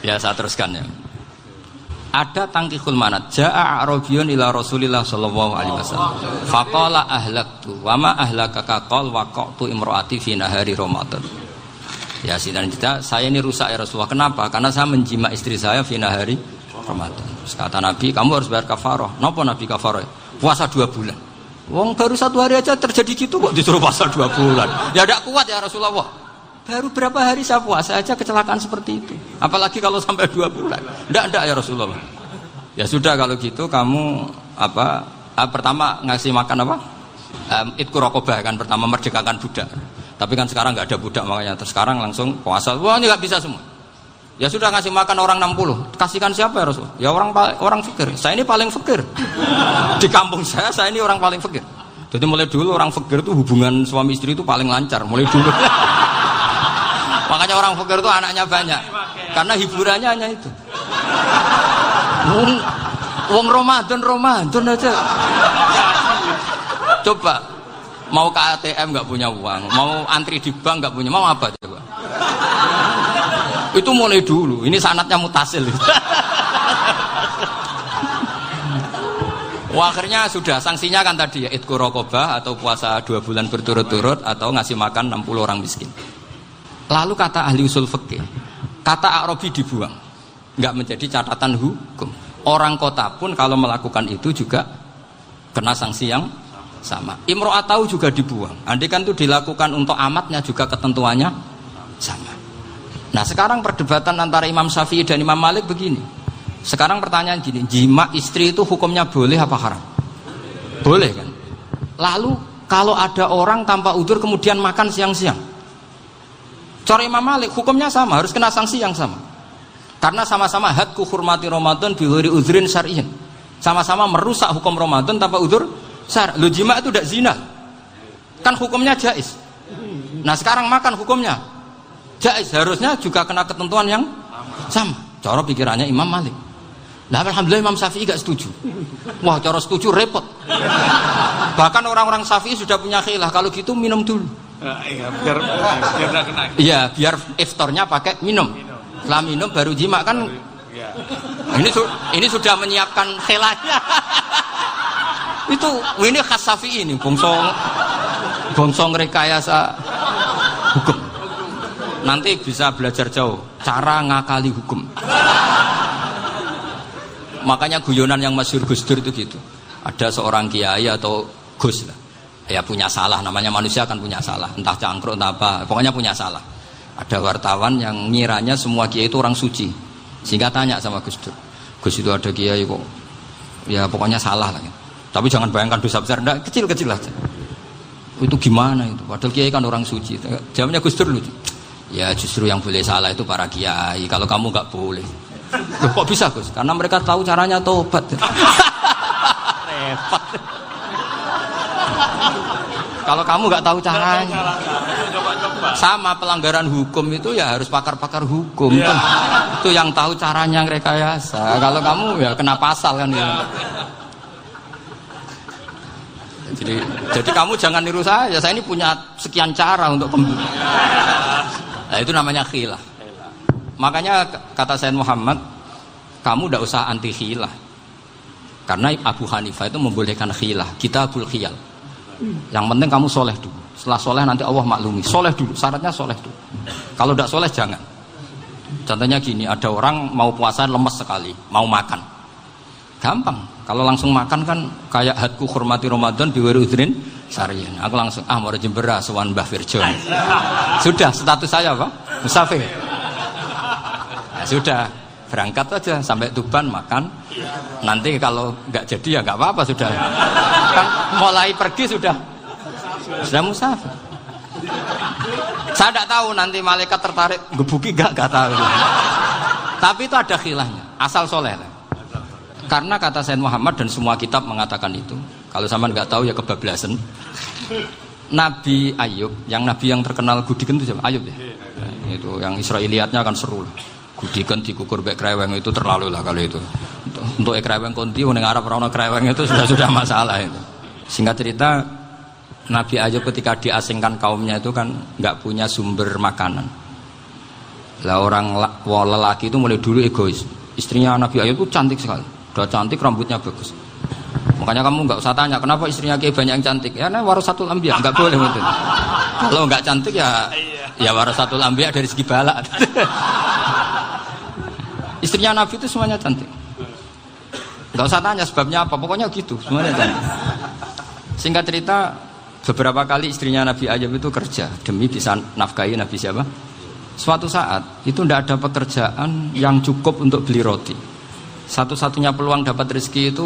Ya saya teruskan ya. Ada tangkihul manat. Ja'a A'rabiyun ila Rasulillah sallallahu alaihi wasallam. Faqala ahlaktu wa ma ahlakaka qal waqatu imraati fi nahari Ramadan. Ya sidang kita, saya ini rusak ya Rasulullah. Kenapa? Karena saya menjima istri saya fi nahari Ramadan. Terus kata Nabi, kamu harus bayar kafarah. Napa Nabi kafarah? Puasa 2 bulan. Wong baru 1 hari aja terjadi gitu kok disuruh puasa 2 bulan. Ya tidak kuat ya Rasulullah. Baru berapa hari saya puasa aja kecelakaan seperti itu. Apalagi kalau sampai 2 bulan. Tidak ya Rasulullah. Ya sudah kalau gitu kamu pertama ngasih makan apa? Itqu raqabah kan, pertama merdekakan budak. Tapi kan sekarang nggak ada budak makanya terus sekarang langsung puasa. Wah ini nggak bisa semua. Ya sudah ngasih makan orang 60. Kasihkan siapa ya Rasulullah? Ya orang fakir. Saya ini paling fakir. Di kampung saya ini orang paling fakir. Jadi mulai dulu orang fakir itu hubungan suami istri itu paling lancar mulai dulu. Makanya orang fakir itu anaknya banyak. Karena hiburannya hanya itu. Wong Ramadan aja. Coba mau ke ATM nggak punya uang, mau antri di bank nggak punya, mau apa coba? Itu mulai dulu. Ini sanatnya mutasil. Wah, akhirnya sudah sanksinya kan tadi ya itqu raqabah atau puasa 2 bulan berturut-turut atau ngasih makan 60 orang miskin. Lalu kata ahli usul fikih, kata A'rabi dibuang, nggak menjadi catatan hukum. Orang kota pun kalau melakukan itu juga kena sanksi yang sama. Imro'atau juga dibuang. Andai kan itu dilakukan untuk amatnya juga ketentuannya sama. Nah sekarang perdebatan antara Imam Syafi'i dan Imam Malik begini. Sekarang pertanyaan gini, jima istri itu hukumnya boleh apa haram? Boleh kan? Lalu kalau ada orang tanpa udzur kemudian makan siang-siang, cara Imam Malik hukumnya sama, harus kena sanksi yang sama. Karena sama-sama hadku hurmati Ramadan bi ghairi udzrin syar'iyyin. Sama-sama merusak hukum Ramadan tanpa udzur syar'. Lo jima itu tidak zina. Kan hukumnya jaiz. Nah, sekarang makan hukumnya jaiz, harusnya juga kena ketentuan yang sama. Cara pikirannya Imam Malik. Nah, alhamdulillah Imam Syafi'i gak setuju. Wah, cara setuju repot. Bahkan orang-orang Syafi'i sudah punya khilaf, kalau gitu minum dulu. Iya, biar gak kena. Iya, biar iftarnya pakai minum. Setelah minum baru jima kan. Ya. Ini sudah menyiapkan khilafnya. Ini khas Syafi'i ini, bongsong rekayasa hukum. Nanti bisa belajar jauh cara ngakali hukum. Makanya guyonan yang masyhur Gus Dur itu gitu. Ada seorang kiai atau Gus lah, ya punya salah, namanya manusia kan punya salah, entah cangkruk entah apa, pokoknya punya salah. Ada wartawan yang ngiranya semua kiai itu orang suci, sehingga tanya sama Gus Dur, Gus itu ada kiai kok, ya pokoknya salah lah. Tapi jangan bayangkan dosa besar, enggak, kecil-kecil aja. Itu gimana itu? Padahal kiai kan orang suci. Jawabnya Gus Dur lucu. Ya justru yang boleh salah itu para kiai. Kalau kamu nggak boleh. Loh, kok bisa Gus? Karena mereka tahu caranya tobat. Repot. Kalau kamu nggak tahu caranya, sama pelanggaran hukum itu ya harus pakar-pakar hukum. Ya. Itu yang tahu caranya rekayasa. Kalau kamu ya kena pasal kan ya. Jadi kamu jangan niru saya. Saya ini punya sekian cara untuk pembunuh. Nah, itu namanya khilah. Makanya kata Sayyid Muhammad, kamu tidak usah anti khilah. Karena Abu Hanifah itu membolehkan khilah. Kitabul khiyal. Yang penting kamu soleh dulu. Setelah soleh nanti Allah maklumi. Soleh dulu, syaratnya soleh dulu. Kalau tidak soleh jangan. Contohnya gini, ada orang mau puasa lemes sekali, mau makan. Gampang. Kalau langsung makan kan kayak hadku hormati Ramadan biwiri udrin syar'iyyin. Aku langsung mau jembera sowan Mbah Firjon. Sudah status saya apa? Musafir. Ya sudah, berangkat aja sampai Tuban makan. Nanti kalau nggak jadi ya nggak apa-apa sudah. Kan mulai pergi sudah musafir. Saya tidak tahu nanti malaikat tertarik gebuki nggak tahu. Tapi itu ada khilafnya. Asal soleh lah. Karena kata Sayyid Muhammad dan semua kitab mengatakan itu. Kalau sama nggak tahu ya kebablasan. Nabi Ayub, yang nabi yang terkenal gudikan itu siapa? Ayub ya. Nah, itu yang Israiliyatnya kan seru lah. Gudikan dikukur bek kreweng itu terlalu lah kalau itu. Untuk kreweng konti ning Arab ora ono kreweng itu sudah masalah itu. Singkat cerita, Nabi Ayub ketika diasingkan kaumnya itu kan nggak punya sumber makanan. Lah orang lelaki itu mulai dulu egois. Istrinya Nabi Ayub itu cantik sekali. Udah cantik, rambutnya bagus. Makanya kamu nggak usah tanya kenapa istrinya Kiai banyak yang cantik. Ya nah warasatul anbiya, nggak boleh gitu. Kalau nggak cantik ya warasatul anbiya dari segi balak. Istrinya Nabi itu semuanya cantik. Nggak usah tanya sebabnya apa, pokoknya gitu, semuanya cantik. Singkat cerita, beberapa kali istrinya Nabi Ayub itu kerja demi bisa nafkahi Nabi siapa? Suatu saat itu tidak ada pekerjaan yang cukup untuk beli roti. Satu-satunya peluang dapat rezeki itu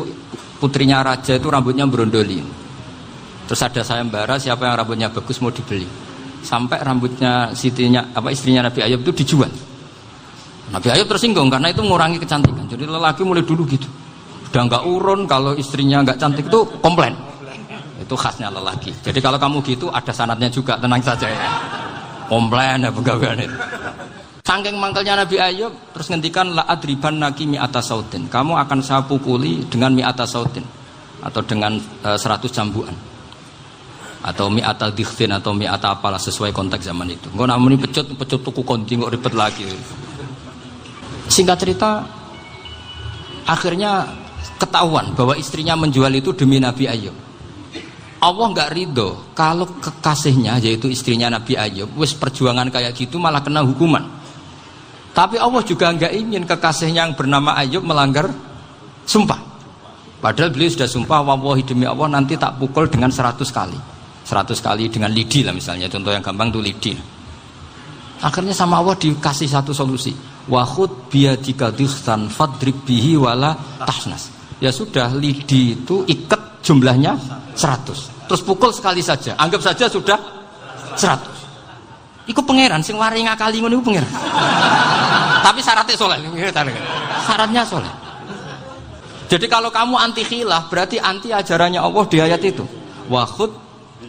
putrinya raja itu rambutnya berondoli. Terus ada sayembara siapa yang rambutnya bagus mau dibeli. Sampai rambutnya istrinya Nabi Ayub itu dijual. Nabi Ayub tersinggung karena itu mengurangi kecantikan. Jadi lelaki mulai dulu gitu. Udah nggak urun kalau istrinya nggak cantik itu komplain. Itu khasnya lelaki. Jadi kalau kamu gitu ada sanadnya juga, tenang saja ya. Komplain ya pegawaian itu. Saking mangkelnya Nabi Ayub terus ngendikan la adriban naki mi'ata sautin. Kamu akan saya pukuli dengan mi'ata sautin atau dengan 100 cambukan. Atau mi'ata dikhtin atau mi'ata apalah sesuai konteks zaman itu. Engko namuni pecut tuku konti kok ribet lagi. Singkat cerita akhirnya ketahuan bahwa istrinya menjual itu demi Nabi Ayub. Allah nggak ridho kalau kekasihnya yaitu istrinya Nabi Ayub wis perjuangan kayak gitu malah kena hukuman. Tapi Allah juga nggak ingin kekasihnya yang bernama Ayub melanggar sumpah. Padahal beliau sudah sumpah wallahi demi Allah nanti tak pukul dengan 100 kali. 100 kali dengan lidi lah misalnya, contoh yang gampang tuh lidi. Akhirnya sama Allah dikasih satu solusi. Wa khud biyadika dikhtan fadrib bihi wala tahnas. Ya sudah, lidi itu ikat jumlahnya 100. Terus pukul sekali saja, anggap saja sudah 100. Iku pangeran sing wari ngakali ngono iku pangeran. Tapi syaratnya soleh. Syaratnya soleh. Jadi kalau kamu anti khilaf berarti anti ajarannya Allah di ayat itu. Wa khud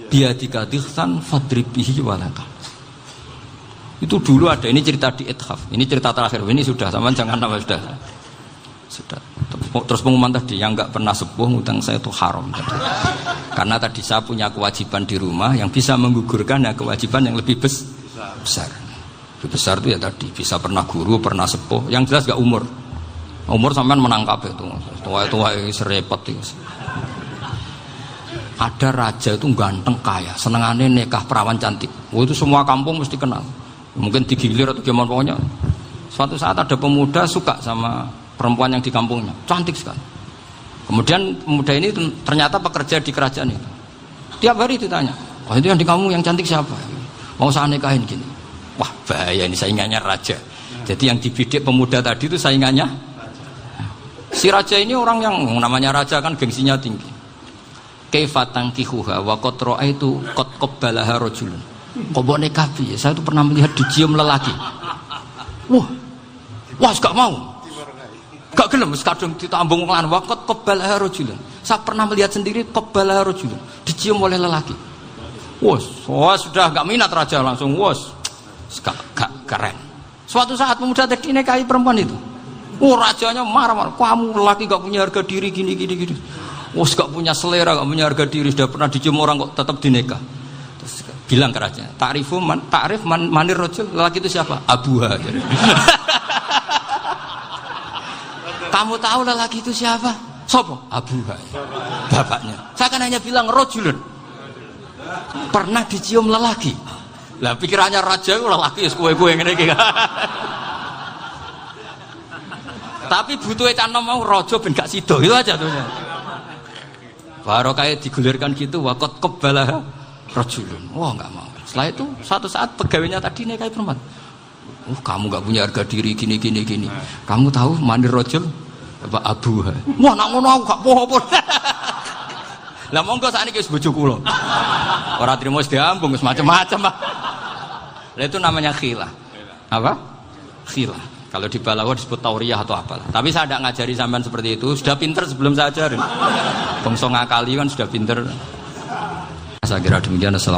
biyadika dikhtan fadrib bihi wala tahnas. Itu dulu ada, ini cerita di Ithaf. Ini cerita terakhir. Ini sudah, sama jangan nama sudah. Terus pengumuman tadi yang nggak pernah sepuh ngutang saya itu haram tadi. Karena tadi saya punya kewajiban di rumah yang bisa menggugurkan ya kewajiban yang lebih besar. Lebih besar itu ya tadi bisa pernah guru, pernah sepuh. Yang jelas nggak umur. Umur sampean menangkap itu. Tua serepet itu. Ada raja itu ganteng kaya, senengannya nikah perawan cantik. Itu semua kampung mesti kenal. Mungkin digilir atau gimana pokoknya. Suatu saat ada pemuda suka sama perempuan yang di kampungnya, cantik sekali. Kemudian pemuda ini ternyata pekerja di kerajaan itu. Tiap hari ditanya, "Oh itu yang di kamu yang cantik siapa? Mau saya nikahin gini." Wah bahaya ini saingannya raja. Jadi yang dibidik pemuda tadi itu saingannya. Si raja ini orang yang namanya raja kan gengsinya tinggi. Kaifatang kihuha wa qad ra'aitu qad qabbalaha rajulun. Kok mbok nikah piye? Saya itu pernah melihat dicium lelaki. Wah, gak mau. Gak gelem wis kadung ditambung lan waqat qabbalaha rajulun. Saya pernah melihat sendiri qabbalaha rajulun, dicium oleh lelaki. Wah, sudah gak minat raja langsung gak keren. Suatu saat pemuda tadi nikahi perempuan itu. Rajanya marah-marah. Kamu lelaki gak punya harga diri gini. Gak punya selera, gak punya harga diri, sudah pernah dicium orang kok tetap dinikah. Terus bilang ke raja, ta'rif manir rajul, lelaki itu siapa? Abuha. Kamu tahu lelaki itu siapa? Sopo? Abuha. Bapaknya. Saya kan hanya bilang rajulun. Pernah dicium lelaki. Lah pikirannya raja itu lelaki kue-kue ngene iki. Tapi butuh canom mau raja ben gak sida, itu aja tuh. Baru kayak digulirkan gitu, waqat qabbalah rajulun. Wah nggak mau. Setelah itu satu saat pegawainya tadi nikahi perempuan. Kamu nggak punya harga diri gini. Kamu tahu mandir rajul apa abuha? Wah nak ngono aku gak poho-poho. Lah monggo sakniki wis bojo kula. Ora trimo wis diambung wis macam-macam. Lah itu namanya khilah. Apa? Khilah. Kalau di Balawa disebut tauriyah atau apalah. Tapi saya tidak ngajari sampean seperti itu. Sudah pinter sebelum saya ajarin. Bangsa ngakali kan sudah pinter. Saya kira demikian. Assalamualaikum.